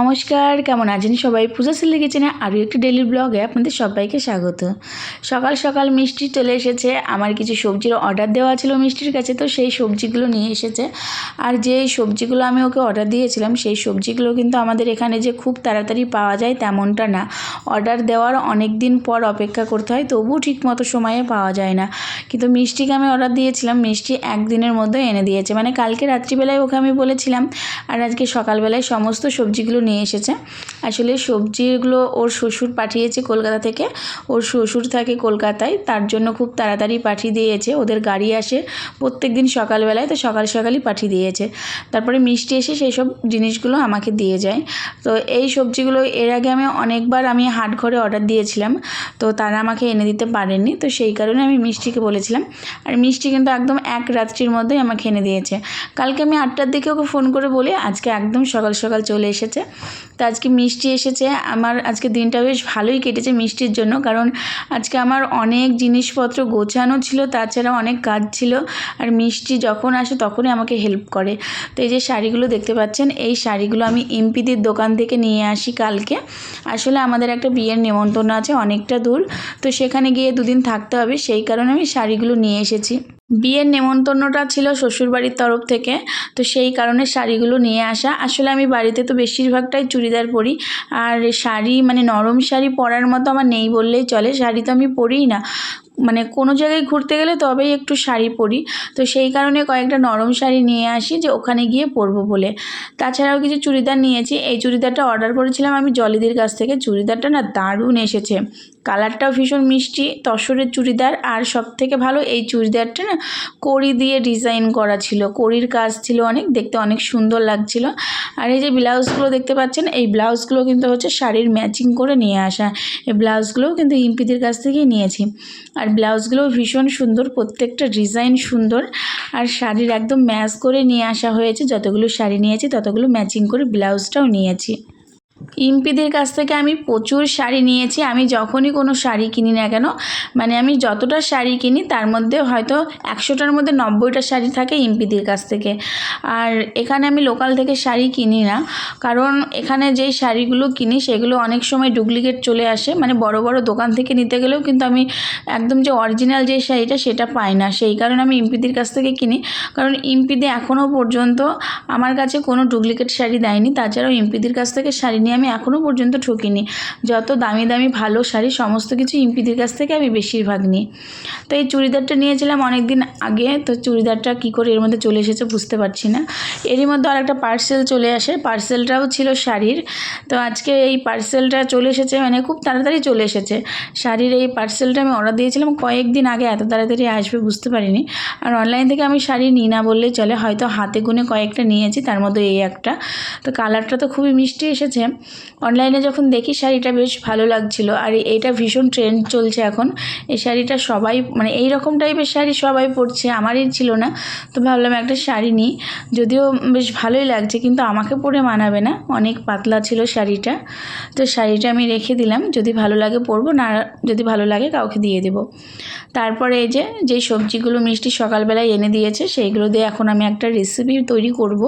নমস্কার, কেমন আছেন সবাই? পূজা সিলি কিচেনে আরও একটি ডেইলি ব্লগে আপনাদের সবাইকে স্বাগত। সকাল সকাল মিষ্টি চলে এসেছে। আমার কিছু সবজির অর্ডার দেওয়া ছিল মিষ্টির কাছে, তো সেই সবজিগুলো নিয়ে এসেছে। আর যে সবজিগুলো আমি ওকে অর্ডার দিয়েছিলাম সেই সবজিগুলো কিন্তু আমাদের এখানে যে খুব তাড়াতাড়ি পাওয়া যায় তেমনটা না। অর্ডার দেওয়ার অনেক দিন পর অপেক্ষা করতে হয়, তবুও ঠিকমতো সময়ে পাওয়া যায় না। কিন্তু মিষ্টিকে আমি অর্ডার দিয়েছিলাম, মিষ্টি একদিনের মধ্যে এনে দিয়েছে। মানে কালকে রাত্রিবেলায় ওকে আমি বলেছিলাম, আর আজকে সকালবেলায় সমস্ত সবজিগুলো নিয়ে এসেছে। আসলে সবজিগুলো ওর শ্বশুর পাঠিয়েছে কলকাতা থেকে। ওর শ্বশুর থাকে কলকাতায়, তার জন্য খুব তাড়াতাড়ি পাঠিয়ে দিয়েছে। ওদের গাড়ি আসে প্রত্যেক দিন সকালবেলায়, তো সকালই পাঠিয়ে দিয়েছে। তারপরে মিষ্টি এসে সেই সব জিনিসগুলো আমাকে দিয়ে যায়। তো এই সবজিগুলো এর আগে অনেকবার হাট ঘরে অর্ডার দিয়েছিলাম, তো তারা আমাকে এনে দিতে পারেননি। তো সেই কারণে আমি মিষ্টিকে বলেছিলাম, আর মিষ্টি কিন্তু একদম এক রাত্রির মধ্যেই আমাকে এনে দিয়েছে। কালকে আমি 8টার দিকে ওকে ফোন করে বলি, আজকে একদম সকাল সকাল চলে এসেছে। তো আজকে মিষ্টি এসেছে। আমার আজকে দিনটা বেশ ভালোই কেটেছে মিষ্টির জন্য, কারণ আজকে আমার অনেক জিনিসপত্র গোছানো ছিল, তাছাড়া অনেক কাজ ছিল। আর মিষ্টি যখন আসে তখনই আমাকে হেল্প করে। তো এই যে শাড়িগুলো দেখতে পাচ্ছেন, এই শাড়িগুলো আমি ইম্পিদির দোকান থেকে নিয়ে আসি কালকে। আসলে আমাদের একটা বিয়ের নেমন্তন্ন আছে অনেকটা দূর, তো সেখানে গিয়ে দুদিন থাকতে হবে, সেই কারণে আমি শাড়িগুলো নিয়ে এসেছি। বিয়ের নেমন্তন্নটা ছিল শ্বশুরবাড়ির তরফ থেকে, তো সেই কারণে শাড়িগুলো নিয়ে আসা। আসলে আমি বাড়িতে তো বেশিরভাগটাই চুড়িদার পরি, আর শাড়ি মানে নরম শাড়ি পরার মতো আমার নেই বললেই চলে। শাড়ি তো আমি পরিই না, মানে কোনো জায়গায় ঘুরতে গেলে তবেই একটু শাড়ি পরি। তো সেই কারণে কয়েকটা নরম শাড়ি নিয়ে আসি যে ওখানে গিয়ে পরবো বলে। তাছাড়াও কিছু চুড়িদার নিয়েছি। এই চুড়িদারটা অর্ডার করেছিলাম আমি জলিদির কাছ থেকে। চুড়িদারটা না দারুণ এসেছে, কালারটাও ভীষণ মিষ্টি, তসরের চুড়িদার। আর সবথেকে ভালো এই চুড়িদারটা না কড়ি দিয়ে ডিজাইন করা ছিল, কড়ির কাজ ছিল অনেক, দেখতে অনেক সুন্দর লাগছিল। আর এই যে ব্লাউজগুলো দেখতে পাচ্ছেন, এই ব্লাউজগুলো কিন্তু হচ্ছে শাড়ির ম্যাচিং করে নিয়ে আসা। এই ব্লাউজগুলোও কিন্তু ইম্পিদের কাছ থেকেই নিয়েছি। আর ব্লাউজগুলোও ভীষণ সুন্দর, প্রত্যেকটা ডিজাইন সুন্দর। আর শাড়ির একদম ম্যাচ করে নিয়ে আসা হয়েছে। যতগুলো শাড়ি নিয়েছি ততগুলো ম্যাচিং করে ব্লাউজটাও নিয়েছি। ইম্পিদের কাছ থেকে আমি প্রচুর শাড়ি নিয়েছি। আমি যখনই কোনো শাড়ি কিনি না কেন, মানে আমি যতটা শাড়ি কিনি তার মধ্যে হয়তো 100টার মধ্যে 90টা শাড়ি থাকে ইম্পিদের কাছ থেকে। আর এখানে আমি লোকাল থেকে শাড়ি কিনি না, কারণ এখানে যেই শাড়িগুলো কিনি সেগুলো অনেক সময় ডুপ্লিকেট চলে আসে। মানে বড় বড় দোকান থেকে নিতে গেলেও কিন্তু আমি একদম যে অরিজিনাল যে শাড়িটা সেটা পাই না। সেই কারণে আমি ইম্পিদের কাছ থেকে কিনি, কারণ ইম্পিদে এখনও পর্যন্ত আমার কাছে কোনো ডুপ্লিকেট শাড়ি দেয়নি। তাছাড়াও ইম্পিদের কাছ থেকে শাড়ি নিয়ে আমি এখনও পর্যন্ত ঠকিনি। যত দামি দামি ভালো শাড়ি সমস্ত কিছু ইম্পিদের কাছ থেকে আমি বেশিরভাগ নিই। তো এই চুড়িদারটা নিয়েছিলাম অনেক দিন আগে, তো চুড়িদারটা কী করে এর মধ্যে চলে এসেছে বুঝতে পারছি না। এরই মধ্যে আর একটা পার্সেল চলে আসে, পার্সেলটাও ছিল শাড়ির। তো আজকে এই পার্সেলটা চলে এসেছে, মানে খুব তাড়াতাড়ি চলে এসেছে। শাড়ির এই পার্সেলটা আমি অর্ডার দিয়েছিলাম কয়েকদিন আগে, এত তাড়াতাড়ি আসবে বুঝতে পারিনি। আর অনলাইন থেকে আমি শাড়ি নিই না বললেই চলে, হয়তো হাতে গুনে কয়েকটা নিয়েছি, তার মধ্যে এই একটা। তো কালারটা তো খুবই মিষ্টি এসেছে। অনলাইনে যখন দেখি শাড়িটা বেশ ভালো লাগছিল, আর এইটা ভীষণ ট্রেন্ড চলছে এখন। এই শাড়িটা সবাই মানে এই রকম টাইপের শাড়ি সবাই পরছে, আমারই ছিল না। তো ভাবলাম একটা শাড়ি নিই, যদিও বেশ ভালোই লাগছে, কিন্তু আমাকে পরে মানাবে না, অনেক পাতলা ছিল শাড়িটা। তো শাড়িটা আমি রেখে দিলাম, যদি ভালো লাগে পরবো, না যদি ভালো লাগে কাউকে দিয়ে দেবো। তারপরে এই যে সবজিগুলো মিষ্টি সকালবেলায় এনে দিয়েছে সেইগুলো দিয়ে এখন আমি একটা রেসিপি তৈরি করব।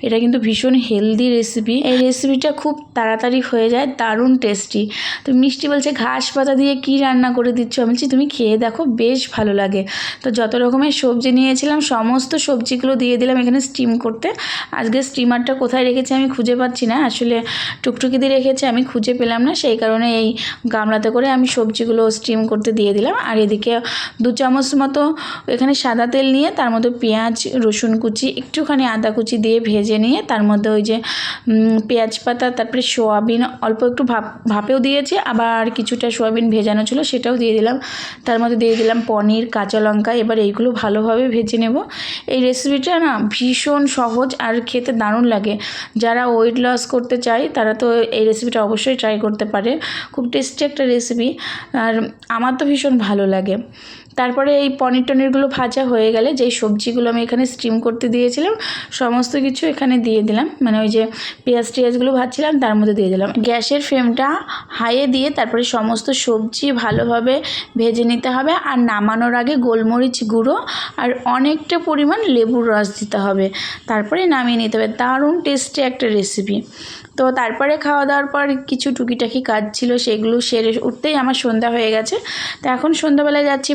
এটা কিন্তু ভীষণ হেলদি রেসিপি। এই রেসিপিটা খুব তাড়াতাড়ি হয়ে যায়, দারুণ টেস্টি। তো মিষ্টি বলছে ঘাস পাতা দিয়ে কি রান্না করে দিচ্ছ? আমি বলছি তুমি খেয়ে দেখো, বেশ ভালো লাগে। তো যত রকমের সবজি নিয়েছিলাম সমস্ত সবজিগুলো দিয়ে দিলাম এখানে স্টিম করতে। আজকে স্টিমারটা কোথায় রেখেছি আমি খুঁজে পাচ্ছি না, আসলে টুকটুকি দিয়ে রেখেছে, আমি খুঁজে পেলাম না। সেই কারণে এই গামলাতে করে আমি সবজিগুলো স্টিম করতে দিয়ে দিলাম। আর এদিকে 2 চামচ মতো এখানে সাদা তেল নিয়ে তার মধ্যে পেঁয়াজ, রসুন কুচি, একটুখানি আদা কুচি দিয়ে ভেজে নিয়ে তার মধ্যে ওই যে পেঁয়াজ পাতা, তারপরে সোয়াবিন অল্প একটু ভাপেও দিয়েছি, আবার কিছুটা সোয়াবিন ভেজানো ছিল সেটাও দিয়ে দিলাম। তার মধ্যে দিয়ে দিলাম পনির, কাঁচা লঙ্কা। এবার এইগুলো ভালোভাবে ভেজে নেব। এই রেসিপিটা না ভীষণ সহজ আর খেতে দারুণ লাগে। যারা ওয়েট লস করতে চায় তারা তো এই রেসিপিটা অবশ্যই ট্রাই করতে পারে, খুব টেস্টি একটা রেসিপি, আর আমার তো ভীষণ ভালো লাগে। তারপরে এই পনির টনিরগুলো ভাজা হয়ে গেলে যেই সবজিগুলো আমি এখানে স্টিম করতে দিয়েছিলাম সমস্ত কিছু এখানে দিয়ে দিলাম, মানে ওই যে পেঁয়াজ টিয়াজগুলো ভাজছিলাম তার মধ্যে দিয়ে দিলাম। গ্যাসের ফ্লেমটা হাইয়ে দিয়ে তারপরে সমস্ত সবজি ভালোভাবে ভেজে নিতে হবে। আর নামানোর আগে গোলমরিচ গুঁড়ো আর অনেকটা পরিমাণ লেবুর রস দিতে হবে, তারপরে নামিয়ে নিতে হবে। দারুণ টেস্টি একটা রেসিপি। তো তারপরে খাওয়া দাওয়ার পর কিছু টুকিটাকি কাজ ছিল, সেগুলো সেরে উঠতেই আমার সন্ধ্যা হয়ে গেছে। তো এখন সন্ধ্যাবেলায় যাচ্ছি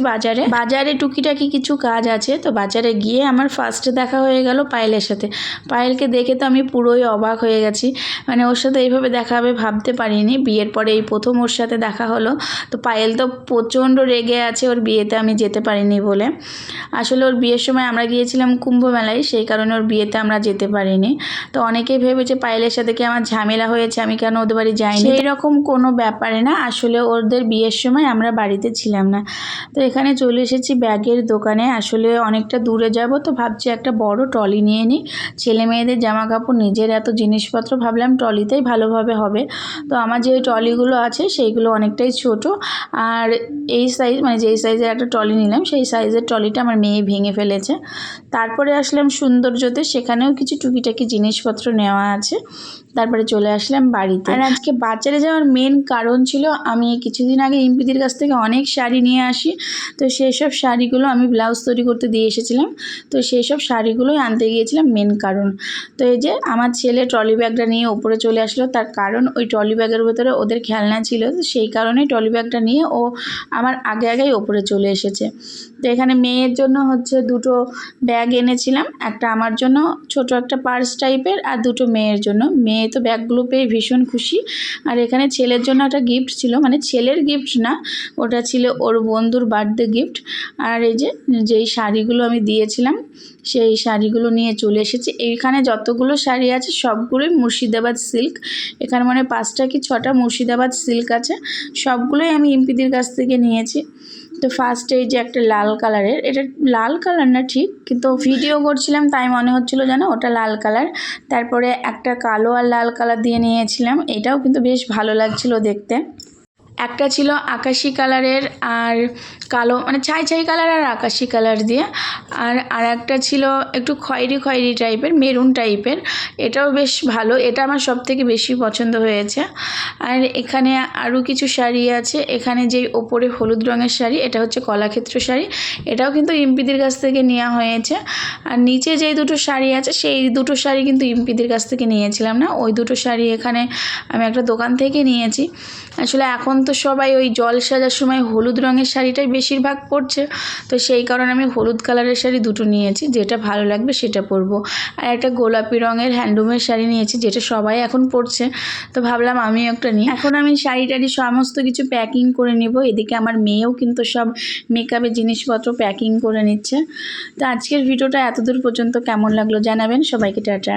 বাজারে টুকিটাকি কিছু কাজ আছে। তো বাজারে গিয়ে আমার ফার্স্টে দেখা হয়ে গেল পায়েলের সাথে। পায়েলকে দেখে তো আমি পুরোই অবাক হয়ে গেছি, মানে ওর সাথে এইভাবে দেখা হবে ভাবতে পারিনি। বিয়ের পরে এই প্রথম ওর সাথে দেখা হলো। তো পায়েল তো প্রচণ্ড রেগে আছে ওর বিয়েতে আমি যেতে পারিনি বলে। আসলে ওর বিয়ের সময় আমরা গিয়েছিলাম কুম্ভ মেলায়, সেই কারণে ওর বিয়েতে আমরা যেতে পারিনি। তো অনেকেই ভেবেছে পায়েলের সাথে কি আমার ঝামেলা হয়েছে, আমি কেন ওদের বাড়ি যাইনি। সেই রকম কোনো ব্যাপারে না, আসলে ওদের বিয়ের সময় আমরা বাড়িতে ছিলাম না। তো এখানে চলে এসেছি ব্যাগের দোকানে। আসলে অনেকটা দূরে যাব, তো ভাবছি একটা বড় ট্রলি নিয়ে নিই। ছেলে মেয়েদের জামা কাপড়, নিজের এত জিনিসপত্র, ভাবলাম ট্রলিতেই ভালোভাবে হবে। তো আমার যে ট্রলিগুলো আছে সেইগুলো অনেকটাই ছোট, আর এই সাইজ মানে যেই সাইজের একটা ট্রলি নিলাম সেই সাইজের ট্রলিটা আমার মেয়ে ভেঙে ফেলেছে। তারপরে আসলাম সৌন্দর্যতে, সেখানেও কিছু টুকিটাকি জিনিসপত্র নেওয়া আছে। তারপরে চলে আসলাম বাড়িতে। আর আজকে বাজারে যাওয়ার মেন কারণ ছিল, আমি কিছুদিন আগে ইম্পিদির কাছ থেকে অনেক শাড়ি নিয়ে আসি। তো সেই সব শাড়িগুলো আমি ব্লাউজ তৈরি করতে দিয়ে এসেছিলাম। তো সেই সব শাড়িগুলোই আনতে গিয়েছিলাম মেন কারণ। তো এই যে আমার ছেলে ট্রলি ব্যাগটা নিয়ে উপরে চলে আসলো, তার কারণ ওই ট্রলি ব্যাগের ভেতরে ওদের খেলনা ছিল, সেই কারণেই ট্রলি ব্যাগটা নিয়ে ও আমার আগেই ওপরে চলে এসেছে। তো এখানে মেয়ের জন্য হচ্ছে দুটো ব্যাগ এনেছিলাম, একটা আমার জন্য ছোট একটা পার্স টাইপের, আর দুটো মেয়ের জন্য। মেয়ে তো ব্যাগগুলো পেয়ে ভীষণ খুশি। আর এখানে ছেলের জন্য একটা গিফট ছিল, মানে ছেলের গিফট না, ওটা ছিল ওর বন্ধুর বার্থডে গিফট। আর এই যে যেই শাড়িগুলো আমি দিয়েছিলাম সেই শাড়িগুলো নিয়ে চলে এসেছি। এইখানে যতগুলো শাড়ি আছে সবগুলোই মুর্শিদাবাদ সিল্ক। এখানে মানে 5টা কি 6টা মুর্শিদাবাদ সিল্ক আছে, সবগুলোই আমি ইম্পিদির কাছ থেকে নিয়েছি। তো ফার্স্টে এই যে একটা লাল কালারের, এটা লাল কালার না ঠিক, কিন্তু ভিডিও করছিলাম তাই মনে হচ্ছিল যেন ওটা লাল কালার। তারপরে একটা কালো আর লাল কালার দিয়ে নিয়েছিলাম, এটাও কিন্তু বেশ ভালো লাগছিল দেখতে। একটা ছিল আকাশি কালারের আর কালো, মানে ছাই ছাই কালার আর আকাশি কালার দিয়ে। আর একটা ছিল একটু খয়েরি খয়েরি টাইপের, মেরুন টাইপের, এটাও বেশ ভালো, এটা আমার সব থেকে বেশি পছন্দ হয়েছে। আর এখানে আরও কিছু শাড়ি আছে। এখানে যেই ওপরে হলুদ রঙের শাড়ি, এটা হচ্ছে কলাক্ষেত্র শাড়ি, এটাও কিন্তু ইম্পিদির কাছ থেকে নেওয়া হয়েছে। আর নিচে যেই দুটো শাড়ি আছে সেই দুটো শাড়ি কিন্তু ইম্পিদির কাছ থেকে নিয়েছিলাম না, ওই দুটো শাড়ি এখানে আমি একটা দোকান থেকে নিয়েছি। আসলে এখন তো সবাই ওই জল সাজার সময় হলুদ রঙের শাড়িটাই বেশিরভাগ পরছে, তো সেই কারণে আমি হলুদ কালারের শাড়ি দুটো নিয়েছি, যেটা ভালো লাগবে সেটা পরবো। আর একটা গোলাপি রঙের হ্যান্ডলুমের শাড়ি নিয়েছি, যেটা সবাই এখন পরছে, তো ভাবলাম আমিও একটা নিই। এখন আমি শাড়ি টাড়ি সমস্ত কিছু প্যাকিং করে নিব। এদিকে আমার মেয়েও কিন্তু সব মেকআপের জিনিসপত্র প্যাকিং করে নিচ্ছে। তো আজকের ভিডিওটা এতদূর পর্যন্ত কেমন লাগলো জানাবেন। সবাইকে টাটা।